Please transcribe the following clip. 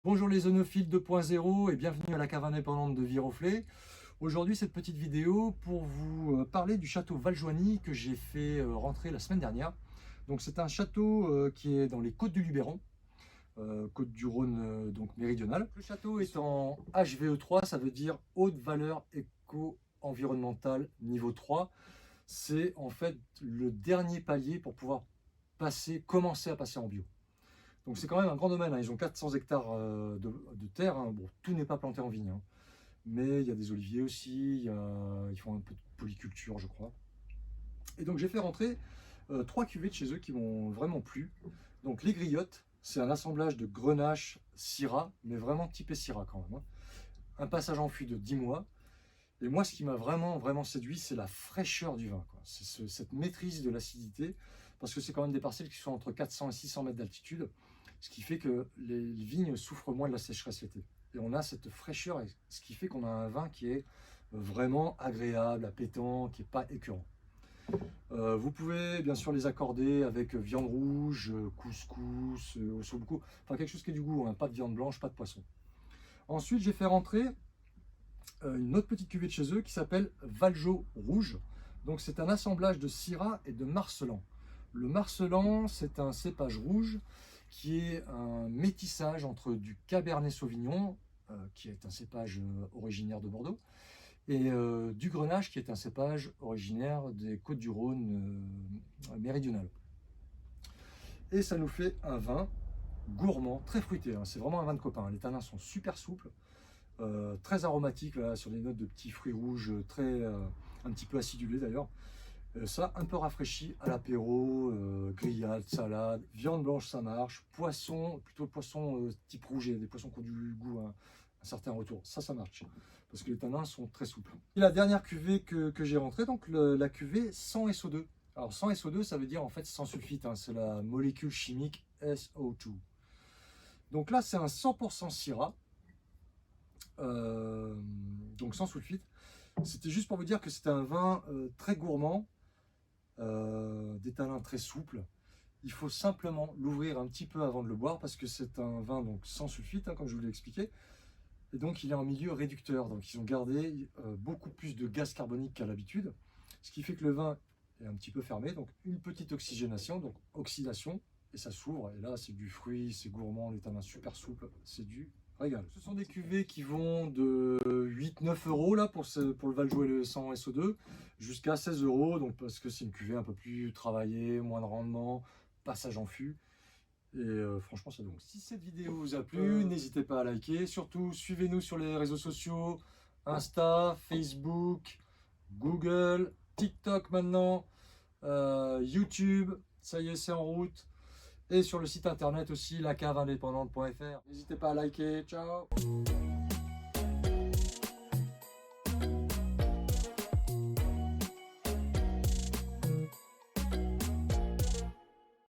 Bonjour les œnophiles 2.0 et bienvenue à la cave indépendante de Viroflay. Aujourd'hui, cette petite vidéo pour vous parler du château Valjoigny que j'ai fait rentrer la semaine dernière. Donc c'est un château qui est dans les Côtes du Luberon, Côte du Rhône donc méridionale. Le château est en HVE3, ça veut dire haute valeur éco-environnementale niveau 3. C'est en fait le dernier palier pour pouvoir commencer à passer en bio. Donc c'est quand même un grand domaine, hein. Ils ont 400 hectares de terre, hein. Bon, tout n'est pas planté en vigne, hein. Mais il y a des oliviers aussi, ils font un peu de polyculture je crois. Et donc j'ai fait rentrer 3 cuvées de chez eux qui m'ont vraiment plu. Donc les griottes, c'est un assemblage de Grenache, Syrah, mais vraiment typé Syrah quand même, hein. Un passage en fût de 10 mois. Et moi, ce qui m'a vraiment séduit, c'est la fraîcheur du vin, quoi. C'est cette maîtrise de l'acidité, parce que c'est quand même des parcelles qui sont entre 400 et 600 mètres d'altitude, ce qui fait que les vignes souffrent moins de la sécheresse l'été. Et on a cette fraîcheur, ce qui fait qu'on a un vin qui est vraiment agréable, appétant, qui n'est pas écœurant. Vous pouvez bien sûr les accorder avec viande rouge, couscous, ossobuco, enfin quelque chose qui ait du goût, hein, pas de viande blanche, pas de poisson. Ensuite, j'ai fait rentrer une autre petite cuvée de chez eux qui s'appelle Valjo Rouge. Donc c'est un assemblage de Syrah et de Marselan. Le Marselan, c'est un cépage rouge qui est un métissage entre du Cabernet Sauvignon, qui est un cépage originaire de Bordeaux, et du Grenache, qui est un cépage originaire des Côtes-du-Rhône méridionales. Et ça nous fait un vin gourmand, très fruité, hein. C'est vraiment un vin de copain. Les tanins sont super souples, très aromatique, voilà, sur des notes de petits fruits rouges, un petit peu acidulés d'ailleurs. Ça, un peu rafraîchi à l'apéro, grillade, salade, viande blanche ça marche, poisson, plutôt poisson type rouget, des poissons qui ont du goût, hein, un certain retour, ça marche, parce que les tanins sont très souples. Et la dernière cuvée que j'ai rentrée, donc la cuvée sans SO2. Alors sans SO2, ça veut dire en fait sans sulfite, hein, c'est la molécule chimique SO2. Donc là, c'est un 100% Syrah. Donc sans sulfite. C'était juste pour vous dire que c'était un vin très gourmand, des tanins très souples. Il faut simplement l'ouvrir un petit peu avant de le boire parce que c'est un vin donc sans sulfite, hein, comme je vous l'ai expliqué. Et donc il est en milieu réducteur, donc ils ont gardé beaucoup plus de gaz carbonique qu'à l'habitude, ce qui fait que le vin est un petit peu fermé, donc une petite oxygénation, donc oxydation, et ça s'ouvre, et là c'est du fruit, c'est gourmand, les tanins super souples, c'est du régal. Ce sont des cuvées qui vont de 8-9 euros là pour le Valjo et le 100 SO2 jusqu'à 16 euros, donc parce que c'est une cuvée un peu plus travaillée, moins de rendement, passage en fût. Et franchement, ça donc. Si cette vidéo vous a plu, n'hésitez pas à liker. Surtout, suivez-nous sur les réseaux sociaux, Insta, Facebook, Google, TikTok maintenant, YouTube, ça y est, c'est en route. Et sur le site internet aussi, lacaveindépendante.fr. N'hésitez pas à liker. Ciao!